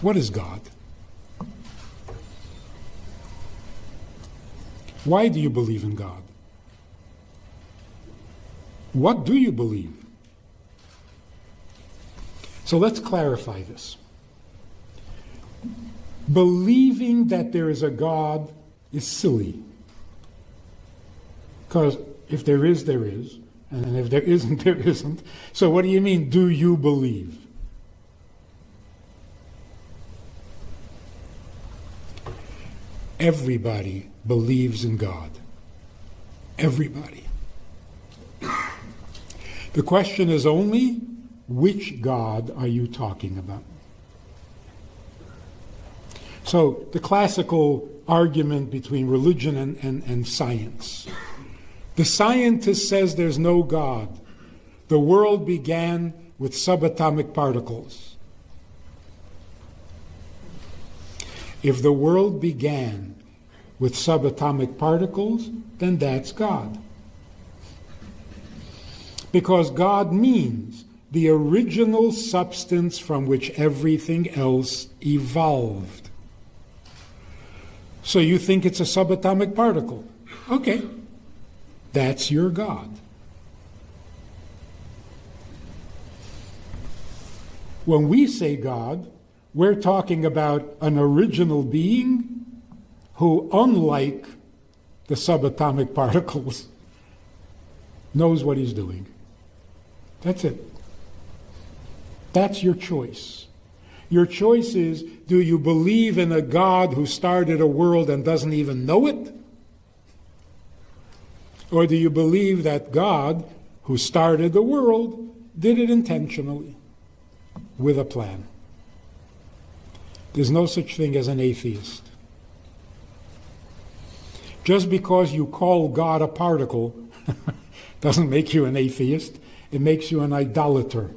What is God? Why do you believe in God? What do you believe? So let's clarify this. Believing that there is a God is silly. Because if there is, there is. And if there isn't, there isn't. So what do you mean, do you believe? Everybody believes in God. Everybody. The question is only, which God are you talking about? So the classical argument between religion and science. The scientist says there's no God. The world began with subatomic particles. If the world began with subatomic particles, then that's God. Because God means the original substance from which everything else evolved. So you think it's a subatomic particle. Okay, that's your God. When we say God, we're talking about an original being who, unlike the subatomic particles, knows what he's doing. That's it. That's your choice. Your choice is, do you believe in a God who started a world and doesn't even know it? Or do you believe that God, who started the world, did it intentionally, with a plan? There's no such thing as an atheist. Just because you call God a particle doesn't make you an atheist. It makes you an idolater.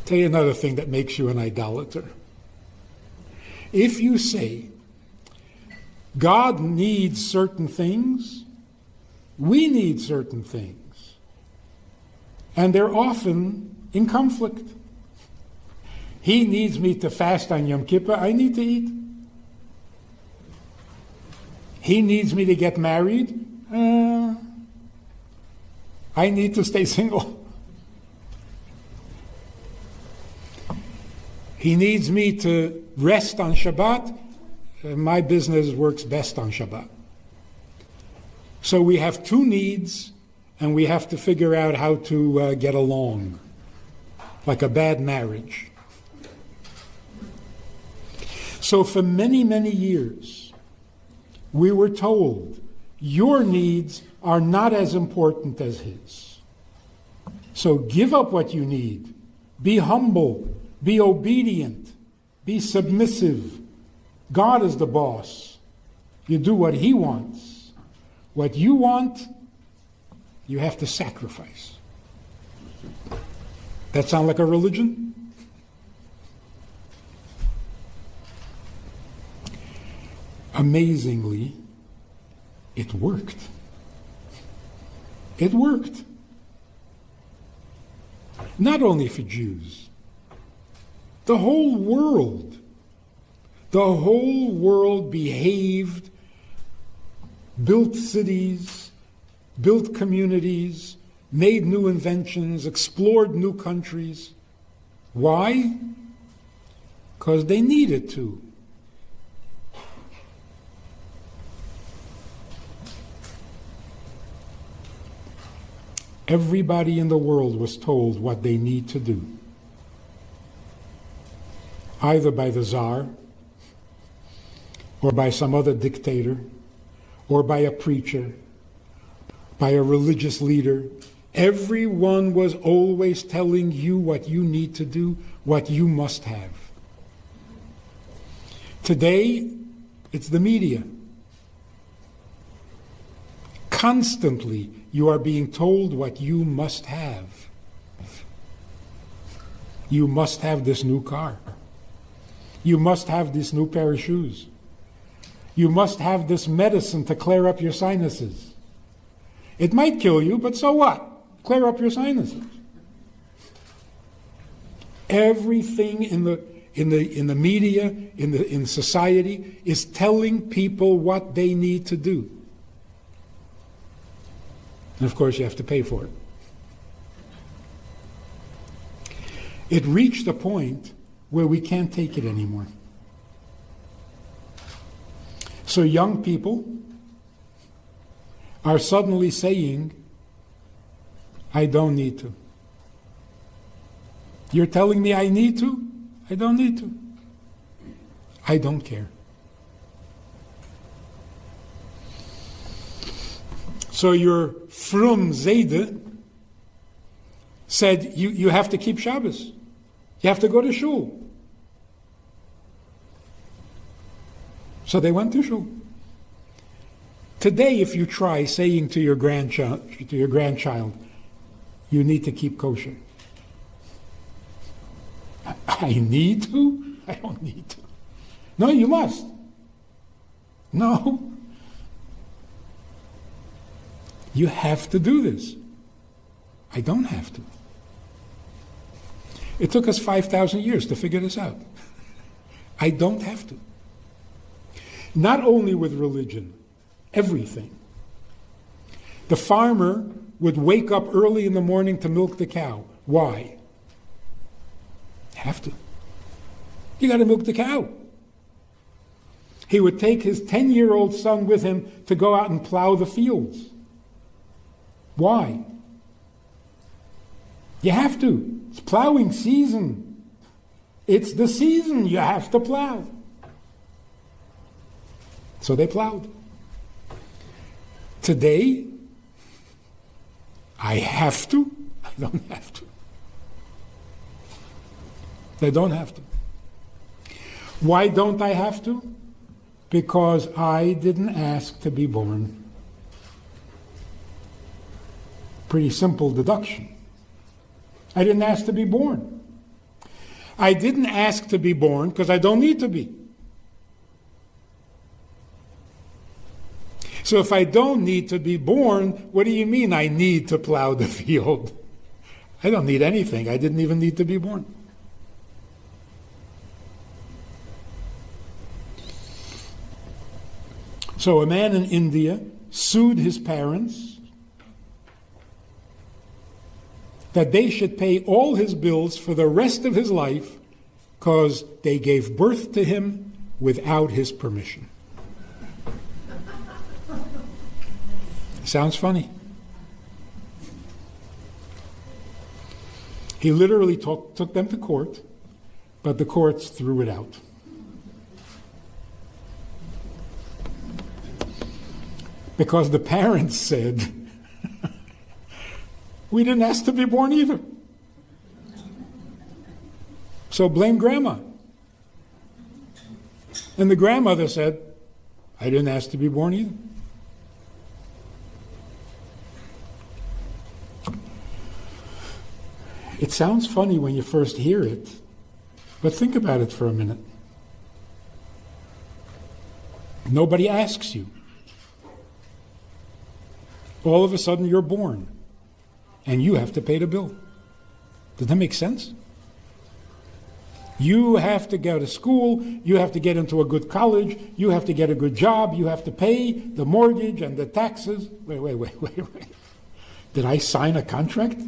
Tell you another thing that makes you an idolater. If you say, God needs certain things, we need certain things, and they're often in conflict. He needs me to fast on Yom Kippur, I need to eat. He needs me to get married, I need to stay single. He needs me to rest on Shabbat. My business works best on Shabbat. So we have two needs, and we have to figure out how to get along, like a bad marriage. So for many, many years, we were told, your needs are not as important as his. So give up what you need. Be humble. Be obedient. Be submissive. God is the boss. You do what he wants. What you want, you have to sacrifice. That sound like a religion? Amazingly, it worked. It worked. Not only for Jews. The whole world behaved, built cities, built communities, made new inventions, explored new countries. Why? Because they needed to. Everybody in the world was told what they need to do. Either by the Tsar, or by some other dictator, or by a preacher, by a religious leader. Everyone was always telling you what you need to do, what you must have. Today, it's the media. Constantly, you are being told what you must have. You must have this new car. You must have this new pair of shoes. You must have this medicine to clear up your sinuses. It might kill you, but so what? Clear up your sinuses. Everything in the media, in society, is telling people what they need to do. And of course, you have to pay for it. It reached a point where we can't take it anymore. So young people are suddenly saying, I don't need to. You're telling me I need to? I don't need to. I don't care. So your frum Zayde said, you have to keep Shabbos. You have to go to shul. So they went to shul. Today, if you try saying to your grandchild, you need to keep kosher. I need to? I don't need to. No, you must. No. You have to do this. I don't have to. It took us 5,000 years to figure this out. I don't have to. Not only with religion, everything. The farmer would wake up early in the morning to milk the cow. Why? Have to. You got to milk the cow. He would take his 10-year-old son with him to go out and plow the fields. Why? You have to. It's plowing season. It's the season. You have to plow. So they plowed. Today, I have to. I don't have to. They don't have to. Why don't I have to? Because I didn't ask to be born. Pretty simple deduction. I didn't ask to be born. I didn't ask to be born because I don't need to be. So if I don't need to be born, what do you mean I need to plow the field? I don't need anything. I didn't even need to be born. So a man in India sued his parents that they should pay all his bills for the rest of his life because they gave birth to him without his permission. Sounds funny. He literally took them to court, but the courts threw it out. Because the parents said, we didn't ask to be born either. So blame grandma. And the grandmother said, I didn't ask to be born either. It sounds funny when you first hear it, but think about it for a minute. Nobody asks you. All of a sudden you're born, and you have to pay the bill. Does that make sense? You have to go to school, you have to get into a good college, you have to get a good job, you have to pay the mortgage and the taxes. Wait. Did I sign a contract?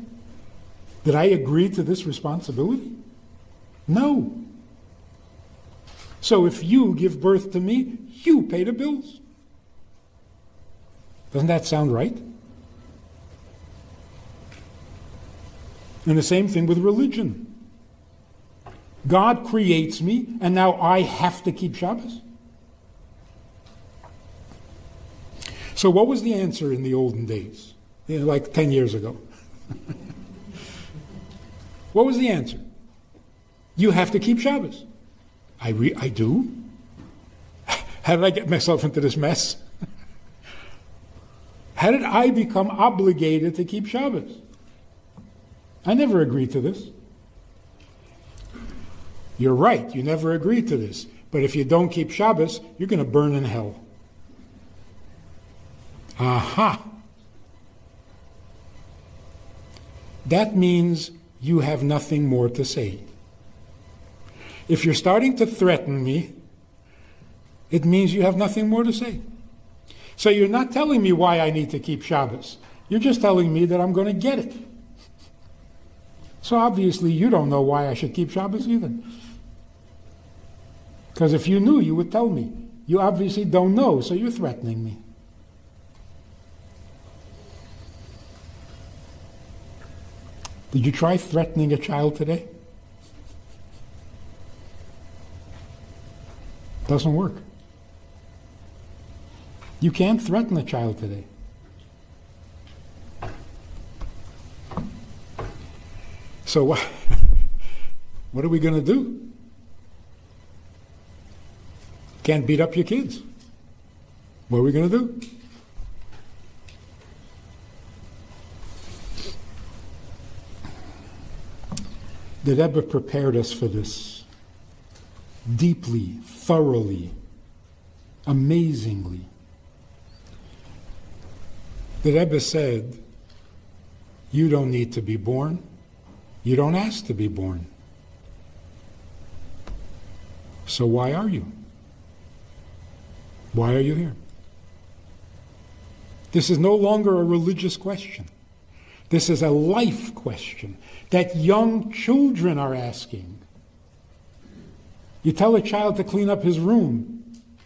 Did I agree to this responsibility? No. So if you give birth to me, you pay the bills. Doesn't that sound right? And the same thing with religion. God creates me, and now I have to keep Shabbos. So what was the answer in the olden days? Like 10 years ago. What was the answer? You have to keep Shabbos. I do? How did I get myself into this mess? How did I become obligated to keep Shabbos? I never agreed to this. You're right, you never agreed to this. But if you don't keep Shabbos, you're going to burn in hell. Aha! That means you have nothing more to say. If you're starting to threaten me, it means you have nothing more to say. So you're not telling me why I need to keep Shabbos. You're just telling me that I'm going to get it. So obviously you don't know why I should keep Shabbos either. Because if you knew, you would tell me. You obviously don't know, so you're threatening me. Did you try threatening a child today? Doesn't work. You can't threaten a child today. So what are we going to do? Can't beat up your kids. What are we going to do? The Rebbe prepared us for this deeply, thoroughly, amazingly. The Rebbe said, you don't need to be born. You don't ask to be born. So why are you? Why are you here? This is no longer a religious question. This is a life question that young children are asking. You tell a child to clean up his room.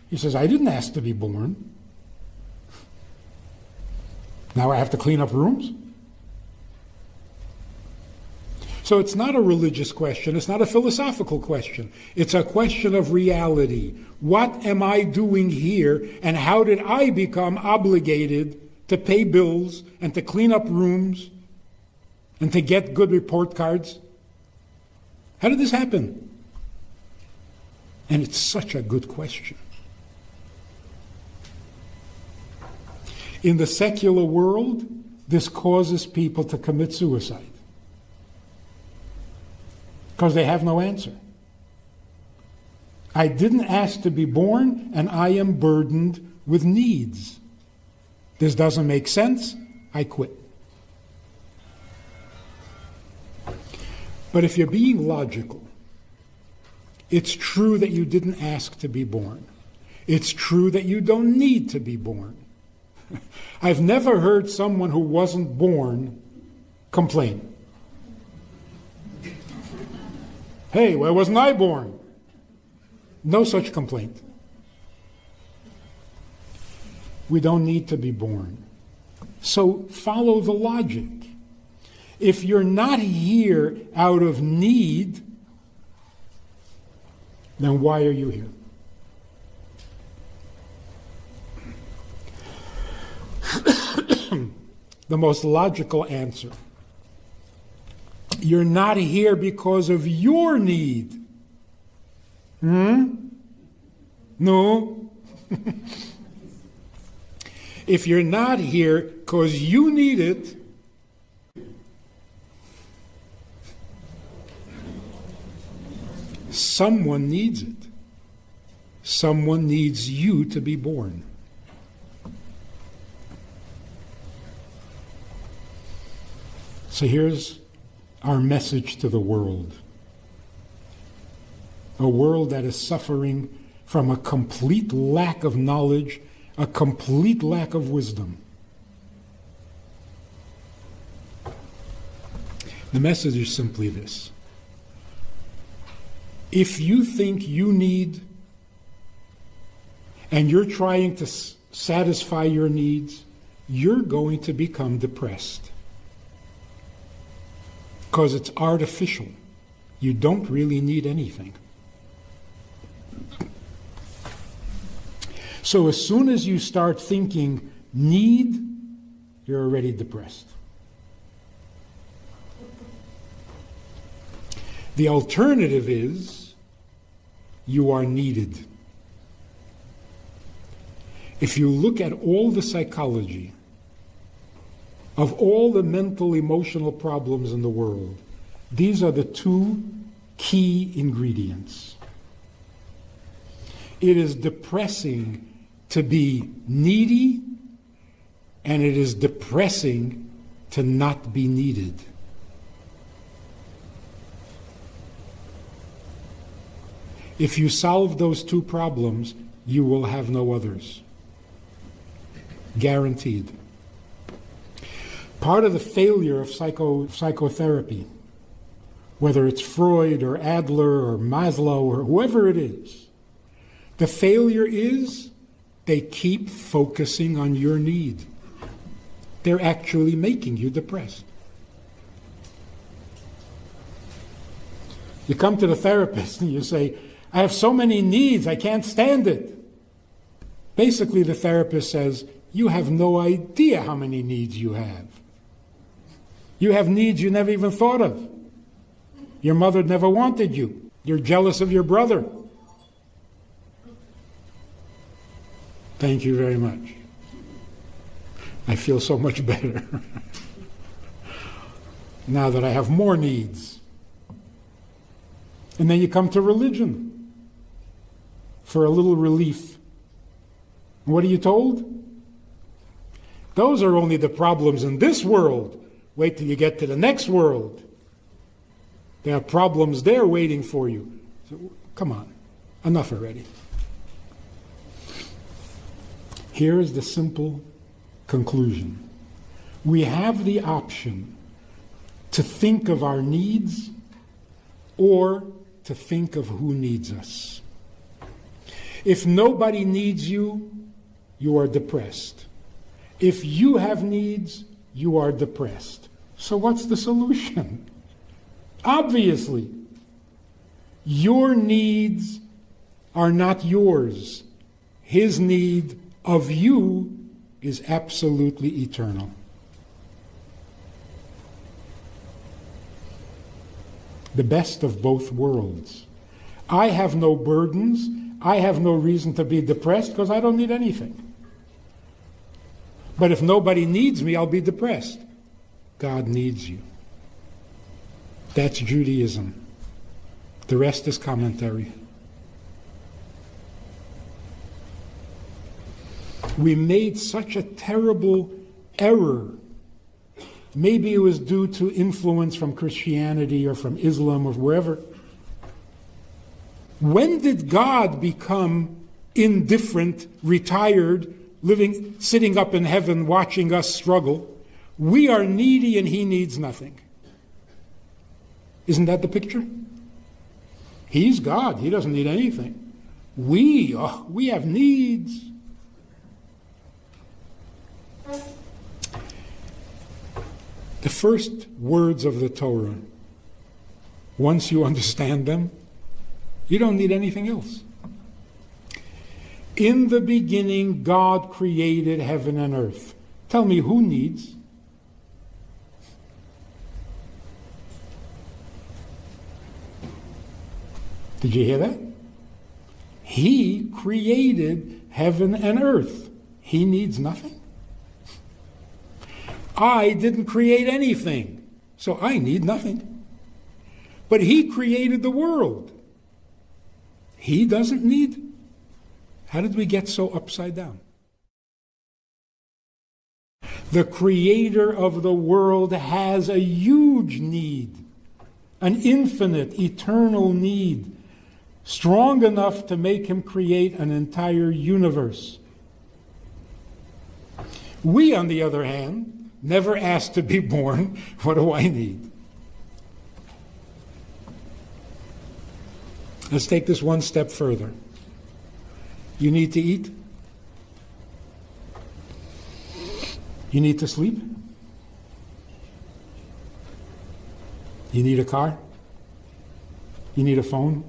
He says, I didn't ask to be born. Now I have to clean up rooms? So it's not a religious question. It's not a philosophical question. It's a question of reality. What am I doing here, and how did I become obligated to pay bills and to clean up rooms and to get good report cards? How did this happen? And it's such a good question. In the secular world, this causes people to commit suicide because they have no answer. I didn't ask to be born, and I am burdened with needs. This doesn't make sense. I quit. But if you're being logical, it's true that you didn't ask to be born. It's true that you don't need to be born. I've never heard someone who wasn't born complain. Hey, why wasn't I born? No such complaint. We don't need to be born. So follow the logic. If you're not here out of need, then why are you here? The most logical answer. You're not here because of your need. No. If you're not here because you need it, someone needs it. Someone needs you to be born. So here's our message to the world. A world that is suffering from a complete lack of knowledge, a complete lack of wisdom. The message is simply this. If you think you need, and you're trying to satisfy your needs, you're going to become depressed. Because it's artificial. You don't really need anything. So as soon as you start thinking need, you're already depressed. The alternative is you are needed. If you look at all the psychology of all the mental, emotional problems in the world, these are the two key ingredients. It is depressing to be needy, and it is depressing to not be needed. If you solve those two problems, you will have no others. Guaranteed. Part of the failure of psychotherapy, whether it's Freud or Adler or Maslow or whoever it is, the failure is they keep focusing on your need. They're actually making you depressed. You come to the therapist and you say, I have so many needs, I can't stand it. Basically, the therapist says, you have no idea how many needs you have. You have needs you never even thought of. Your mother never wanted you. You're jealous of your brother. Thank you very much. I feel so much better now that I have more needs. And then you come to religion for a little relief. What are you told? Those are only the problems in this world. Wait till you get to the next world. There are problems there waiting for you. So, come on, enough already. Here is the simple conclusion. We have the option to think of our needs or to think of who needs us. If nobody needs you, you are depressed. If you have needs, you are depressed. So what's the solution? Obviously, your needs are not yours. His need of you is absolutely eternal. The best of both worlds. I have no burdens. I have no reason to be depressed because I don't need anything. But if nobody needs me, I'll be depressed. God needs you. That's Judaism. The rest is commentary. We made such a terrible error. Maybe it was due to influence from Christianity or from Islam or wherever. When did God become indifferent, retired, sitting up in heaven watching us struggle? We are needy and he needs nothing. Isn't that the picture? He's God. He doesn't need anything. We have needs. The first words of the Torah, once you understand them, you don't need anything else. In the beginning, God created heaven and earth. Tell me, who needs? Did you hear that? He created heaven and earth. He needs nothing. I didn't create anything, so I need nothing. But he created the world. He doesn't need. How did we get so upside down? The creator of the world has a huge need, an infinite, eternal need, strong enough to make him create an entire universe. We, on the other hand, never asked to be born. What do I need? Let's take this one step further. You need to eat. You need to sleep. You need a car. You need a phone.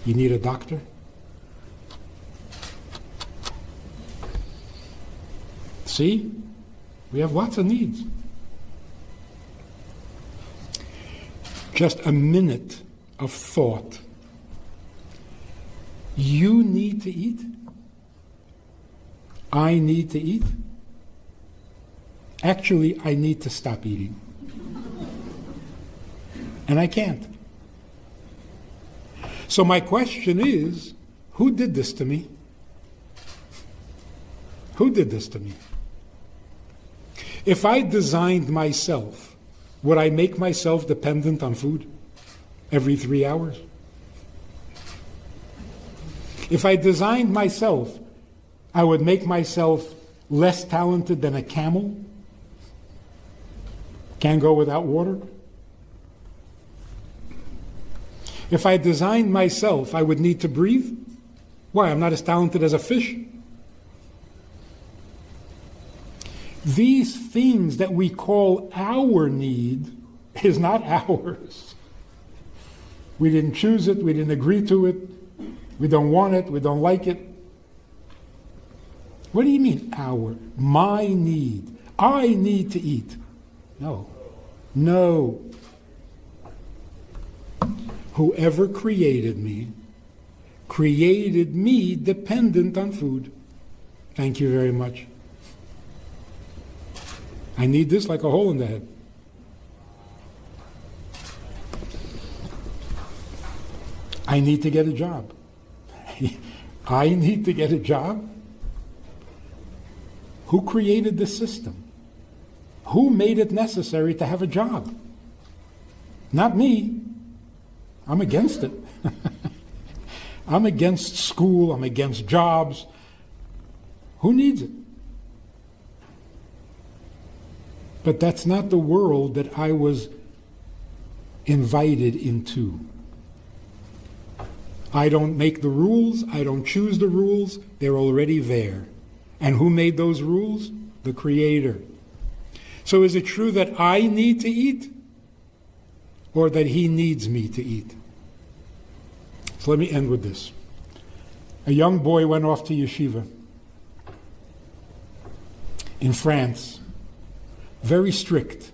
You need a doctor. See? We have lots of needs. Just a minute of thought. You need to eat. I need to eat. Actually, I need to stop eating. And I can't. So my question is, who did this to me? Who did this to me? If I designed myself, would I make myself dependent on food? every 3 hours? If I designed myself, I would make myself less talented than a camel. Can't go without water. If I designed myself, I would need to breathe. Why? I'm not as talented as a fish. These things that we call our need is not ours. We didn't choose it. We didn't agree to it. We don't want it. We don't like it. What do you mean, our? My need. I need to eat. No. No. Whoever created me dependent on food. Thank you very much. I need this like a hole in the head. I need to get a job. I need to get a job? Who created the system? Who made it necessary to have a job? Not me. I'm against it. I'm against school. I'm against jobs. Who needs it? But that's not the world that I was invited into. I don't make the rules. I don't choose the rules. They're already there. And who made those rules? The Creator. So is it true that I need to eat? Or that He needs me to eat? So let me end with this. A young boy went off to yeshiva in France. Very strict.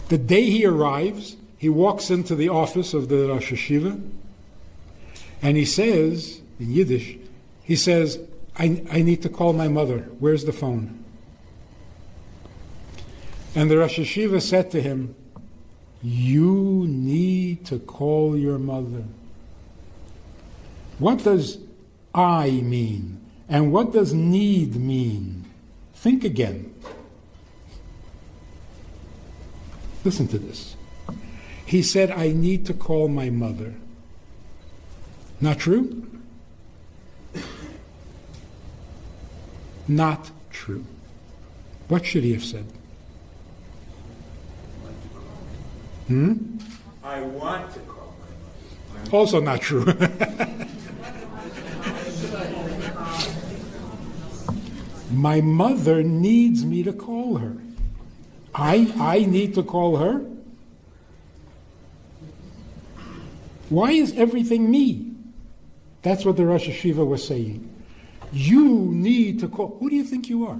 The day he arrives, he walks into the office of the Rosh Yeshiva, and he says, in Yiddish, he says, I need to call my mother. Where's the phone? And the Rosh Yeshiva said to him, you need to call your mother. What does I mean? And what does need mean? Think again. Listen to this. He said, I need to call my mother. Not true? Not true. What should he have said? I want to call my mother. Also not true. My mother needs me to call her. I need to call her? Why is everything me? That's what the Rosh Yeshiva was saying. You need to call. Who do you think you are?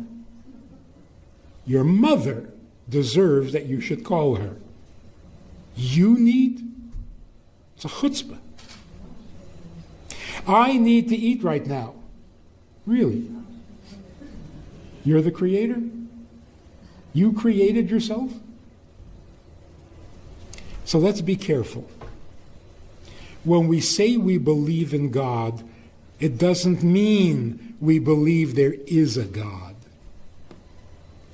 Your mother deserves that you should call her. You need? It's a chutzpah. I need to eat right now. Really? You're the Creator? You created yourself? So let's be careful. When we say we believe in God, it doesn't mean we believe there is a God.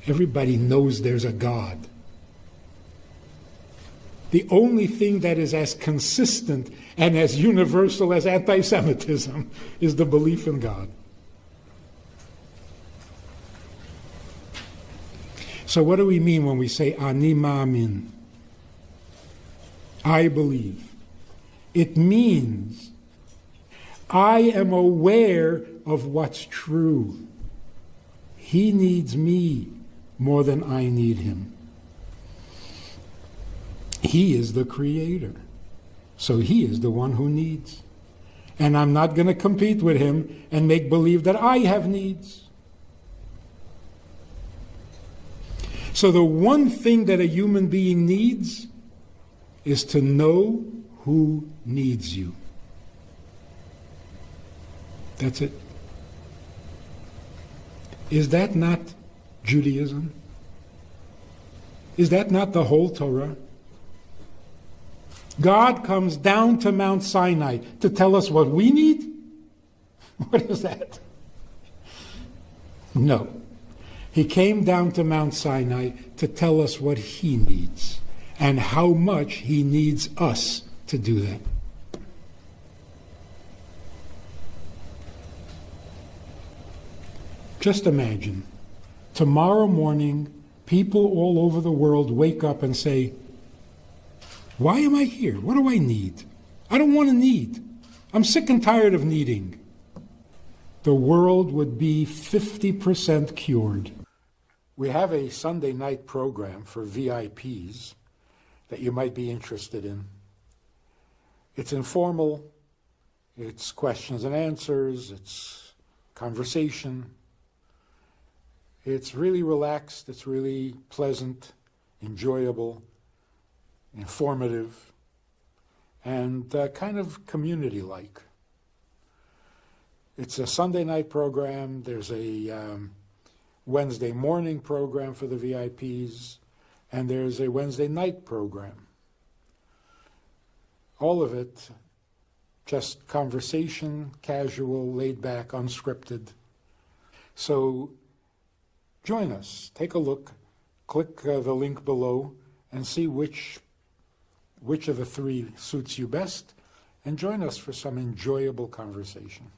Everybody knows there's a God. The only thing that is as consistent and as universal as anti-Semitism is the belief in God. So what do we mean when we say Ani Ma'amin? I believe. It means I am aware of what's true. He needs me more than I need him. He is the Creator. So he is the one who needs. And I'm not going to compete with him and make believe that I have needs. So the one thing that a human being needs is to know who needs you. That's it. Is that not Judaism? Is that not the whole Torah? God comes down to Mount Sinai to tell us what we need? What is that? No. He came down to Mount Sinai to tell us what he needs. and how much he needs us to do that. Just imagine, tomorrow morning, people all over the world wake up and say, why am I here? What do I need? I don't want to need. I'm sick and tired of needing. The world would be 50% cured. We have a Sunday night program for VIPs that you might be interested in. It's informal, it's questions and answers, it's conversation. It's really relaxed, it's really pleasant, enjoyable, informative, and kind of community-like. It's a Sunday night program. There's a Wednesday morning program for the VIPs, and there's a Wednesday night program. All of it just conversation, casual, laid back, unscripted. So join us. Take a look. Click the link below and see which of the three suits you best, and join us for some enjoyable conversation.